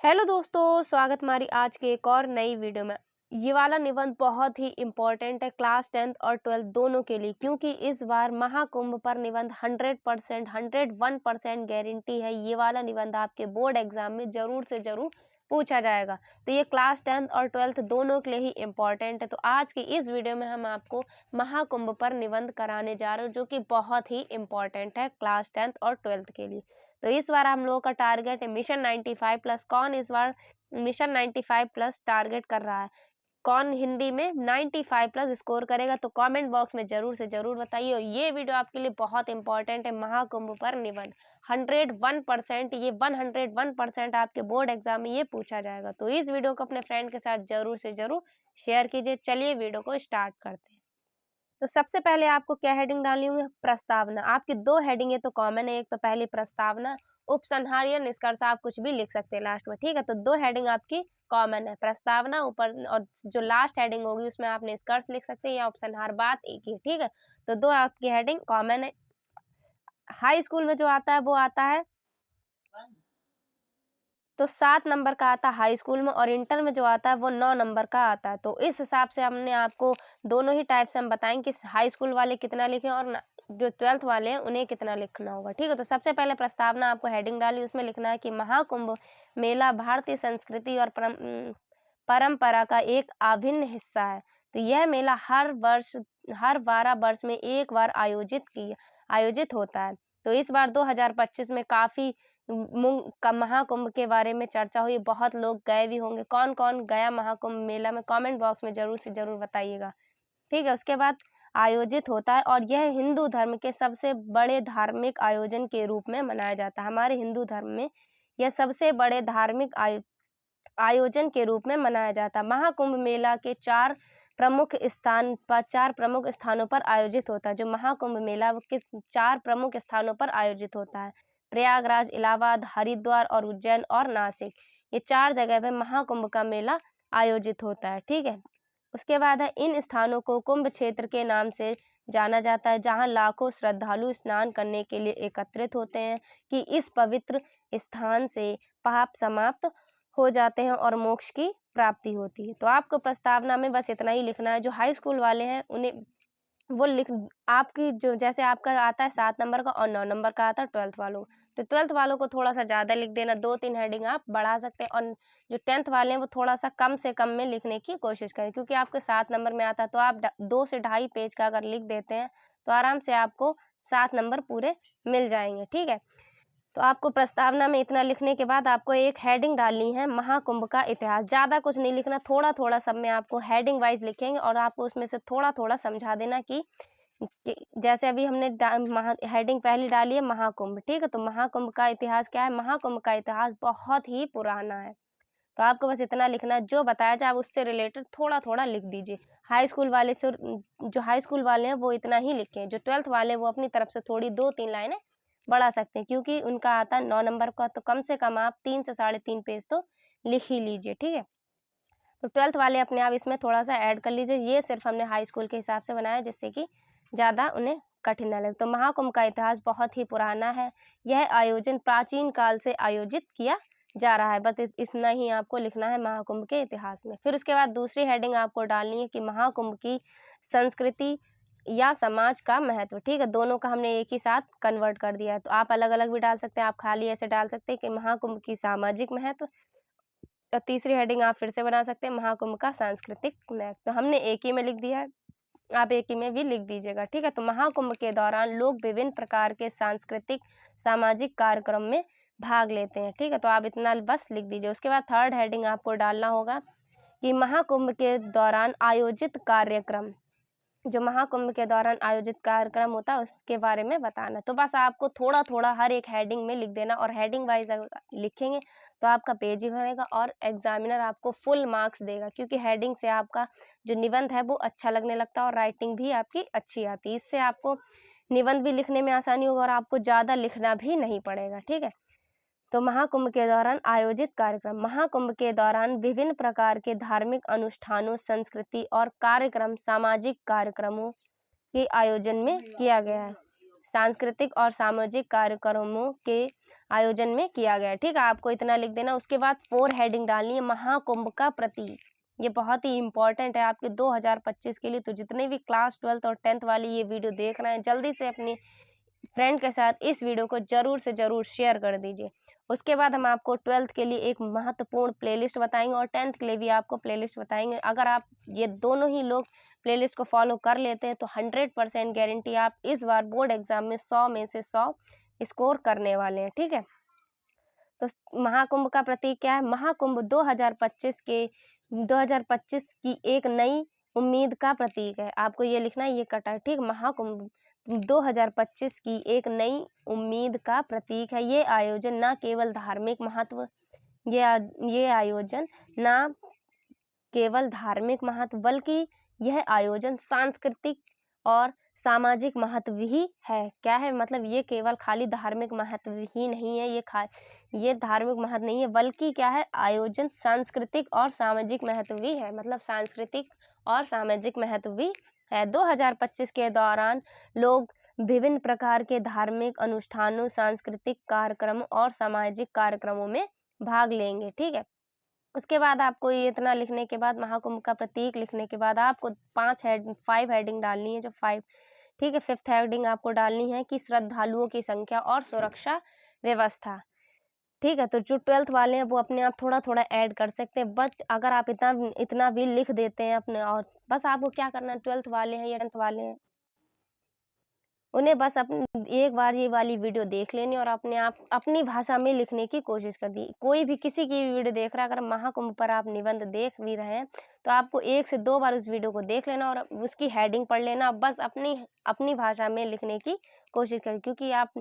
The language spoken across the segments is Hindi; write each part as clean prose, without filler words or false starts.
हेलो दोस्तों, स्वागत हमारी आज के एक और नई वीडियो में। ये वाला निबंध बहुत ही इम्पोर्टेंट है क्लास 10th और 12th दोनों के लिए, क्योंकि इस बार महाकुंभ पर निबंध 100% 101% गारंटी है। ये वाला निबंध आपके बोर्ड एग्जाम में जरूर से जरूर पूछा जाएगा। तो ये क्लास 10th और 12th दोनों के लिए ही इम्पोर्टेंट है। तो आज की इस वीडियो में हम आपको महाकुंभ पर निबंध कराने जा रहे हैं, जो कि बहुत ही इम्पोर्टेंट है क्लास 10th और 12th के लिए। तो इस बार हम लोगों का टारगेट है मिशन 95 प्लस। कौन इस बार मिशन 95 प्लस टारगेट कर रहा है, कौन हिंदी में 95 प्लस स्कोर करेगा, तो कमेंट बॉक्स में जरूर से जरूर बताइए। ये वीडियो आपके लिए बहुत इंपॉर्टेंट है। महाकुंभ पर निबंध 101%, ये 101% आपके बोर्ड एग्जाम में ये पूछा जाएगा। तो इस वीडियो को अपने फ्रेंड के साथ जरूर से जरूर शेयर कीजिए। चलिए वीडियो को स्टार्ट करते हैं। तो सबसे पहले आपको क्या हेडिंग डालनी होगी? प्रस्तावना। आपकी दो हेडिंग है तो कॉमन है, एक तो पहली प्रस्तावना, उपसंहार या निष्कर्ष आप कुछ भी लिख सकते हैं लास्ट में, ठीक है। तो दो हेडिंग आपकी कॉमन है, प्रस्तावना ऊपर, और जो लास्ट हेडिंग होगी उसमें आप निष्कर्ष लिख सकते हैं या उपसंहार, बात एक ही, ठीक है। तो दो आपकी हेडिंग कॉमन है। हाई स्कूल में जो आता है वो आता है तो 7 नंबर का आता है हाई स्कूल में, और इंटर में जो आता है वो 9 नंबर का आता है। तो इस हिसाब से हमने आपको दोनों ही टाइप से हम बताएंगे कि हाई स्कूल वाले कितना लिखें और जो 12th वाले हैं उन्हें कितना लिखना होगा, ठीक है। तो सबसे पहले प्रस्तावना आपको हेडिंग डाली, उसमें लिखना है कि महाकुंभ मेला भारतीय संस्कृति और परंपरा का एक अभिन्न हिस्सा है। तो यह मेला हर 12 वर्ष में एक बार आयोजित होता है। तो इस बार 2025 में काफी महाकुंभ के बारे में चर्चा हुई, बहुत लोग गए भी होंगे। कौन कौन गया महाकुंभ मेला में, कमेंट बॉक्स में जरूर से जरूर बताइएगा, ठीक है। उसके बाद आयोजित होता है, और यह हिंदू धर्म के सबसे बड़े धार्मिक आयोजन के रूप में मनाया जाता है। हमारे हिंदू धर्म में यह सबसे बड़े धार्मिक आयोजन के रूप में मनाया जाता है। महाकुंभ मेला के चार प्रमुख स्थानों पर आयोजित होता है। जो महाकुंभ मेला वो किस 4 प्रमुख स्थानों पर आयोजित होता है? प्रयागराज, इलाहाबाद, हरिद्वार और उज्जैन और नासिक। ये 4 जगह पे महाकुंभ का मेला आयोजित होता है, ठीक है। उसके बाद है, इन स्थानों को कुंभ क्षेत्र के नाम से जाना जाता है, जहां लाखों श्रद्धालु स्नान करने के लिए एकत्रित होते हैं कि इस पवित्र स्थान से पाप समाप्त हो जाते हैं और मोक्ष की प्राप्ति होती है। तो आपको प्रस्तावना में बस इतना ही लिखना है। जो हाई स्कूल वाले हैं उन्हें वो लिख, आपकी जो जैसे आपका आता है 7 नंबर का और 9 नंबर का आता है 12th वालों, तो 12th वालों को थोड़ा सा ज़्यादा लिख देना, 2-3 हेडिंग आप बढ़ा सकते हैं। और जो 10th वाले हैं वो थोड़ा सा कम से कम में लिखने की कोशिश करें, क्योंकि आपके 7 नंबर में आता है। तो आप 2 से 2.5 पेज का अगर लिख देते हैं तो आराम से आपको 7 नंबर पूरे मिल जाएंगे, ठीक है। तो आपको प्रस्तावना में इतना लिखने के बाद आपको एक हेडिंग डालनी है, महाकुंभ का इतिहास। ज़्यादा कुछ नहीं लिखना, थोड़ा थोड़ा सब में आपको हेडिंग वाइज लिखेंगे, और आपको उसमें से थोड़ा थोड़ा समझा देना कि जैसे अभी हमने हेडिंग पहली डाली है महाकुंभ, ठीक है। तो महाकुंभ का इतिहास क्या है? महाकुंभ का इतिहास बहुत ही पुराना है। तो आपको बस इतना लिखना है, जो बताया जाए उससे रिलेटेड थोड़ा थोड़ा लिख दीजिए। हाई स्कूल वाले से, जो हाई स्कूल वाले हैं वो इतना ही लिखें। जो 12th वाले वो अपनी तरफ से थोड़ी 2-3 लाइनें बढ़ा सकते हैं, क्योंकि उनका आता है 9 नंबर का। तो कम से कम आप 3 से 3.5 पेज तो लिख ही लीजिए, ठीक है। तो 12th वाले अपने आप इसमें थोड़ा सा ऐड कर लीजिए। ये सिर्फ हमने हाई स्कूल के हिसाब से बनाया, जिससे कि ज़्यादा उन्हें कठिन न लगे। तो महाकुंभ का इतिहास बहुत ही पुराना है। यह आयोजन प्राचीन काल से आयोजित किया जा रहा है। बस इतना ही आपको लिखना है महाकुंभ के इतिहास में। फिर उसके बाद दूसरी हेडिंग आपको डालनी है कि महाकुंभ की संस्कृति या समाज का महत्व, ठीक है। दोनों का हमने एक ही साथ कन्वर्ट कर दिया है। तो आप अलग अलग भी डाल सकते हैं, आप खाली ऐसे डाल सकते हैं कि महाकुंभ की सामाजिक महत्व। और तीसरी हेडिंग आप फिर से बना सकते हैं, महाकुंभ का सांस्कृतिक महत्व। तो हमने एक ही में लिख दिया है, आप एक ही में भी लिख दीजिएगा, ठीक है। तो महाकुंभ के दौरान लोग विभिन्न प्रकार के सांस्कृतिक सामाजिक कार्यक्रम में भाग लेते हैं, ठीक है। तो आप इतना बस लिख दीजिए। उसके बाद थर्ड हेडिंग आपको डालना होगा कि महाकुंभ के दौरान आयोजित कार्यक्रम, जो महाकुंभ के दौरान आयोजित कार्यक्रम होता है उसके बारे में बताना। तो बस आपको थोड़ा थोड़ा हर एक हेडिंग में लिख देना, और हेडिंग वाइज लिखेंगे तो आपका पेज ही भरेगा और एग्जामिनर आपको फुल मार्क्स देगा, क्योंकि हेडिंग से आपका जो निबंध है वो अच्छा लगने लगता है और राइटिंग भी आपकी अच्छी आती है। इससे आपको निबंध भी लिखने में आसानी होगा और आपको ज़्यादा लिखना भी नहीं पड़ेगा, ठीक है। तो महाकुंभ के दौरान आयोजित कार्यक्रम, महाकुंभ के दौरान विभिन्न प्रकार के धार्मिक अनुष्ठानों, संस्कृति और कार्यक्रम, सामाजिक कार्यक्रमों के आयोजन में किया गया है। सांस्कृतिक और सामाजिक कार्यक्रमों के आयोजन में किया गया। ठीक है, आपको इतना लिख देना। उसके बाद 4 हेडिंग डालनी है, महाकुंभ का प्रतीक। ये बहुत ही इंपॉर्टेंट है आपके 2025 के लिए। तो जितने भी क्लास 12th और 10th वाले ये वीडियो देख रहे हैं, जल्दी से अपनी फ्रेंड के साथ इस वीडियो को जरूर से जरूर शेयर कर दीजिए। उसके बाद हम आपको 12th के लिए एक महत्वपूर्ण प्लेलिस्ट बताएंगे और 10th के लिए भी आपको प्लेलिस्ट बताएंगे। अगर आप ये दोनों ही लोग प्लेलिस्ट को फॉलो कर लेते हैं तो 100% गारंटी आप इस बार बोर्ड एग्जाम में 100 में से 100 स्कोर करने वाले हैं। ठीक है, तो महाकुंभ का प्रतीक क्या है? महाकुंभ 2025 की एक नई उम्मीद का प्रतीक है। आपको ये लिखना है, ये कटा है। ठीक, महाकुंभ 2025 की एक नई उम्मीद का प्रतीक है। ये आयोजन न केवल धार्मिक महत्व ये आयोजन न केवल धार्मिक महत्व बल्कि यह आयोजन सांस्कृतिक और सामाजिक महत्व भी है। क्या है? मतलब ये केवल खाली धार्मिक महत्व ही नहीं है, ये धार्मिक महत्व नहीं है बल्कि क्या है? आयोजन सांस्कृतिक और सामाजिक महत्व भी है। मतलब सांस्कृतिक और सामाजिक महत्व भी है। 2025 के दौरान लोग विभिन्न प्रकार के धार्मिक अनुष्ठानों, सांस्कृतिक कार्यक्रमों और सामाजिक कार्यक्रमों में भाग लेंगे। ठीक है, उसके बाद आपको ये इतना लिखने के बाद, महाकुंभ का प्रतीक लिखने के बाद आपको 5 हेडिंग डालनी है, जो 5। ठीक है, 5th हेडिंग आपको डालनी है कि श्रद्धालुओं की संख्या और सुरक्षा व्यवस्था। ठीक है, तो जो 12th वाले हैं वो अपने आप थोड़ा थोड़ा ऐड कर सकते हैं, बट अगर आप इतना भी लिख देते हैं अपने, और बस आपको क्या करना है, 12th वाले हैं या 10th वाले हैं, उन्हें बस एक बार ये वाली वीडियो देख लेनी और अपने आप अपनी भाषा में लिखने की कोशिश कर दी। कोई भी किसी की भी वीडियो देख रहा है, अगर महाकुंभ पर आप निबंध देख भी रहे हैं तो आपको 1 से 2 बार उस वीडियो को देख लेना और उसकी हेडिंग पढ़ लेना। बस अपनी भाषा में लिखने की कोशिश करें, क्योंकि आप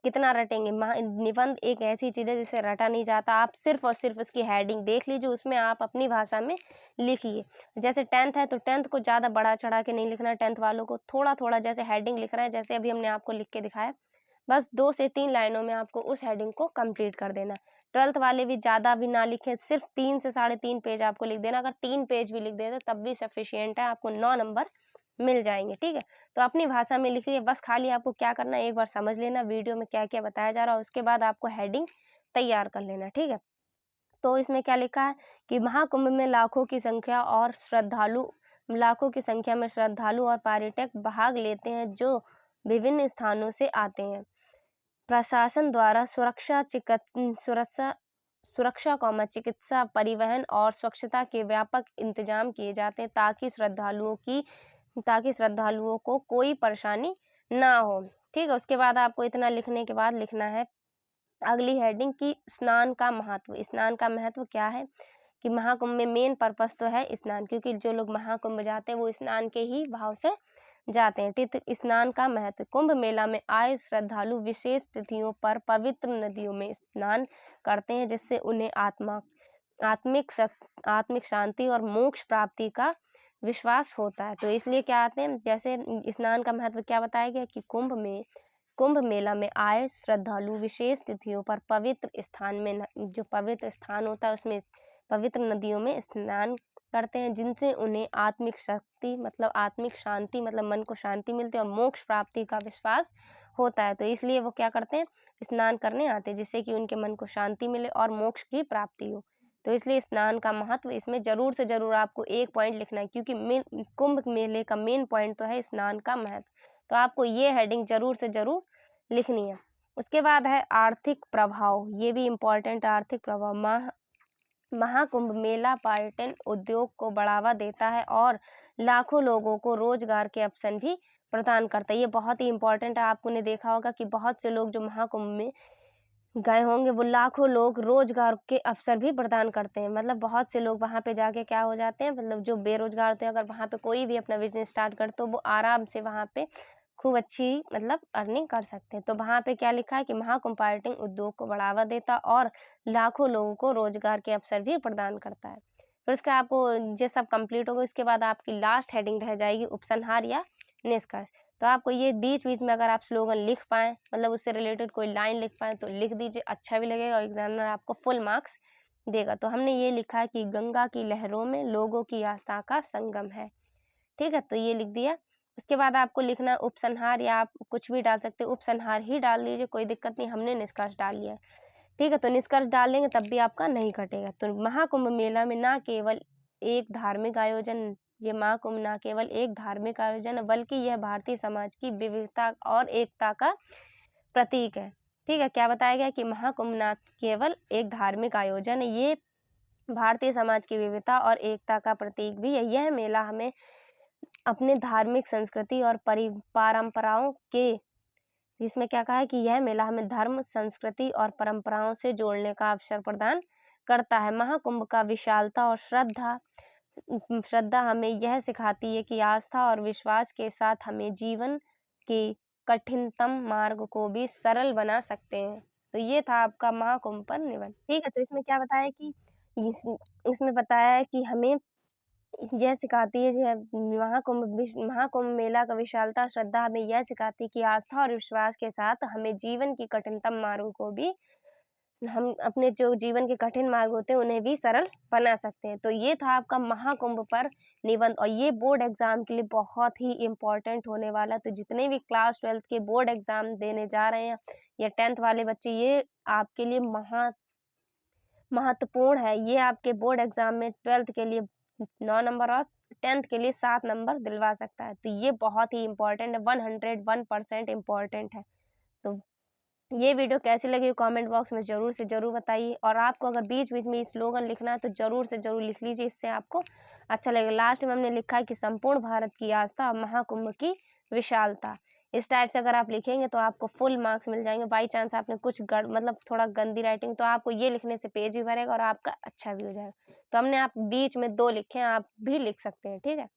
कितना रटेंगे। निबंध एक ऐसी चीज़ है जिसे रटा नहीं जाता। आप सिर्फ और सिर्फ उसकी हेडिंग देख लीजिए, उसमें आप अपनी भाषा में लिखिए। जैसे 10th है तो 10th को ज़्यादा बढ़ा चढ़ा के नहीं लिखना। 10th वालों को थोड़ा थोड़ा जैसे हेडिंग लिख रहे हैं, जैसे अभी हमने आपको लिख के दिखाया, बस 2 से 3 लाइनों में आपको उस हेडिंग को कंप्लीट कर देना। 12th वाले भी ज़्यादा भी ना लिखें, सिर्फ 3 से 3.5 पेज आपको लिख देना। अगर 3 पेज भी लिख देते तब भी सफिशियंट है, आपको 9 नंबर मिल जाएंगे। ठीक है, तो अपनी भाषा में लिखिए। बस खाली आपको क्या करना है, एक बार समझ लेना वीडियो में क्या क्या बताया जा रहा है, उसके बाद आपको हेडिंग तैयार कर लेना। ठीक है, तो इसमें क्या लिखा है कि महाकुंभ में लाखों की संख्या में श्रद्धालु और पर्यटक भाग लेते हैं जो विभिन्न स्थानों से आते हैं। प्रशासन द्वारा सुरक्षा, चिकित्सा, परिवहन और स्वच्छता के व्यापक इंतजाम किए जाते हैं ताकि श्रद्धालुओं को कोई परेशानी ना हो। ठीक है, उसके बाद आपको इतना लिखने के बाद लिखना है अगली हेडिंग की स्नान का महत्व। स्नान का महत्व क्या है कि महाकुंभ में मेन पर्पस तो है स्नान, क्योंकि जो लोग महाकुंभ जाते हैं वो स्नान के ही भाव से जाते हैं। ठीक, स्नान का महत्व। कुंभ मेला में आए श्रद्धालु विशेष तिथियों पर पवित्र नदियों में स्नान करते हैं, जिससे उन्हें आत्मिक शांति और मोक्ष प्राप्ति का विश्वास होता है। तो इसलिए क्या आते हैं, जैसे स्नान का महत्व क्या बताया गया कि कुंभ मेला में आए श्रद्धालु विशेष तिथियों पर पवित्र स्थान में, जो पवित्र स्थान होता है उसमें पवित्र नदियों में स्नान करते हैं, जिनसे उन्हें आत्मिक शांति मतलब मन को शांति मिलती है और मोक्ष प्राप्ति का विश्वास होता है। तो इसलिए वो क्या करते हैं, स्नान करने आते हैं, जिससे कि उनके मन को शांति मिले और मोक्ष की प्राप्ति हो। तो इसलिए स्नान का महत्व इसमें जरूर से जरूर आपको 1 पॉइंट लिखना है, क्योंकि कुंभ मेले का मेन पॉइंट तो है स्नान का महत्व। तो आपको ये हेडिंग जरूर से जरूर लिखनी है। उसके बाद है आर्थिक प्रभाव। ये भी इम्पोर्टेंट। आर्थिक प्रभाव। महाकुंभ मेला पर्यटन उद्योग को बढ़ावा देता है और लाखों लोगों को रोजगार के अवसर भी प्रदान करता है। ये बहुत ही इम्पोर्टेंट है। आपने देखा होगा कि बहुत से लोग जो महाकुंभ में गए होंगे वो लाखों लोग रोजगार के अवसर भी प्रदान करते हैं। मतलब बहुत से लोग वहाँ पे जाके क्या हो जाते हैं, मतलब जो बेरोजगार होते हैं, अगर वहाँ पे कोई भी अपना बिजनेस स्टार्ट करे तो वो आराम से वहाँ पे खूब अच्छी मतलब अर्निंग कर सकते हैं। तो वहाँ पे क्या लिखा है कि महाकुंभ पर्यटन उद्योग को बढ़ावा देता और लाखों लोगों को रोजगार के अवसर भी प्रदान करता है। फिर उसका आपको ये सब कंप्लीट होगा, इसके बाद आपकी लास्ट हेडिंग रह जाएगी उपसंहार या निष्कर्ष। तो आपको ये बीच बीच में अगर आप स्लोगन लिख पाएँ, मतलब उससे रिलेटेड कोई लाइन लिख पाएँ तो लिख दीजिए, अच्छा भी लगेगा और एग्जामिनर आपको फुल मार्क्स देगा। तो हमने ये लिखा है कि गंगा की लहरों में लोगों की आस्था का संगम है। ठीक है, तो ये लिख दिया। उसके बाद आपको लिखना उपसंहार, या आप कुछ भी डाल सकते हो, उपसंहार ही डाल दीजिए, कोई दिक्कत नहीं, हमने निष्कर्ष डाल लिया है। ठीक है, तो निष्कर्ष डाल देंगे तब भी आपका नहीं कटेगा। तो महाकुंभ मेला में ना केवल एक धार्मिक आयोजन, ये महाकुंभ ना केवल एक धार्मिक आयोजन है, बल्कि यह भारतीय समाज की विविधता और एकता का प्रतीक है। ठीक है, क्या बताया गया कि महाकुंभ ना केवल एक धार्मिक आयोजन है, ये भारतीय समाज की विविधता और एकता का प्रतीक भी है। यह मेला हमें अपने धार्मिक संस्कृति और परंपराओं के, जिसमें क्या कहा है कि यह मेला हमें धर्म, संस्कृति और परंपराओं से जोड़ने का अवसर प्रदान करता है। महाकुंभ का विशालता और श्रद्धा हमें यह सिखाती है कि आस्था और विश्वास के साथ हमें जीवन के कठिनतम मार्ग को भी सरल बना सकते हैं। तो ये था आपका महाकुंभ पर निबंध। ठीक है, तो इसमें क्या बताया कि इसमें बताया है कि हमें यह सिखाती है, जो महाकुंभ मेला का विशालता श्रद्धा हमें यह सिखाती है कि आस्था और विश्वास के साथ हमें जीवन की कठिनतम मार्गों को भी, हम अपने जो जीवन के कठिन मार्ग होते हैं उन्हें भी सरल बना सकते हैं। तो ये था आपका महाकुंभ पर निबंध, और ये बोर्ड एग्जाम के लिए बहुत ही इम्पोर्टेंट होने वाला है। तो जितने भी क्लास 12 के बोर्ड एग्जाम देने जा रहे हैं या 10th वाले बच्चे, ये आपके लिए महत्वपूर्ण है। ये आपके बोर्ड एग्जाम में 12th के लिए 9 नंबर और 10th के लिए 7 नंबर दिलवा सकता है। तो ये बहुत ही इम्पोर्टेंट है, 101% इम्पोर्टेंट है। तो ये वीडियो कैसी लगी कमेंट बॉक्स में ज़रूर से ज़रूर बताइए, और आपको अगर बीच बीच में स्लोगन लिखना है तो ज़रूर से ज़रूर लिख लीजिए, इससे आपको अच्छा लगेगा। लास्ट में हमने लिखा है कि संपूर्ण भारत की आस्था, महाकुंभ की विशालता। इस टाइप से अगर आप लिखेंगे तो आपको फुल मार्क्स मिल जाएंगे। बाई चांस आपने कुछ मतलब थोड़ा गंदी राइटिंग, तो आपको ये लिखने से पेज भी भरेगा और आपका अच्छा भी हो जाएगा। तो हमने आप बीच में 2 लिखे हैं, आप भी लिख सकते हैं। ठीक है,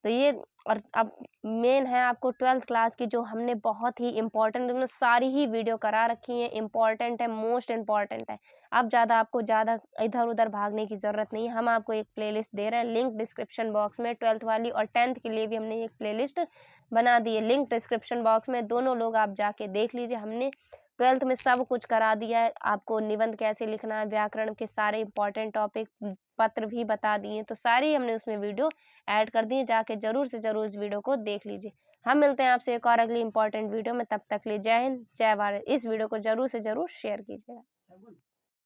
तो ये, और अब मेन है आपको 12th क्लास की, जो हमने बहुत ही इम्पोर्टेंट, मतलब सारी ही वीडियो करा रखी है, इम्पोर्टेंट है, मोस्ट इम्पोर्टेंट है। अब आपको ज़्यादा इधर उधर भागने की ज़रूरत नहीं है। हम आपको एक प्लेलिस्ट दे रहे हैं, लिंक डिस्क्रिप्शन बॉक्स में, 12th वाली और 10th के लिए भी हमने एक प्लेलिस्ट बना दी है, लिंक डिस्क्रिप्शन बॉक्स में, दोनों लोग आप जाके देख लीजिए। हमने 12th में सब कुछ करा दिया है, आपको निबंध कैसे लिखना है, व्याकरण के सारे इंपॉर्टेंट टॉपिक, पत्र भी बता दिए, तो सारी हमने उसमें वीडियो ऐड कर दी है। जाके ज़रूर से ज़रूर इस वीडियो को देख लीजिए। हम मिलते हैं आपसे एक और अगली इंपॉर्टेंट वीडियो में, तब तक के लिए जय हिंद, जय भारत। इस वीडियो को ज़रूर से ज़रूर शेयर कीजिएगा।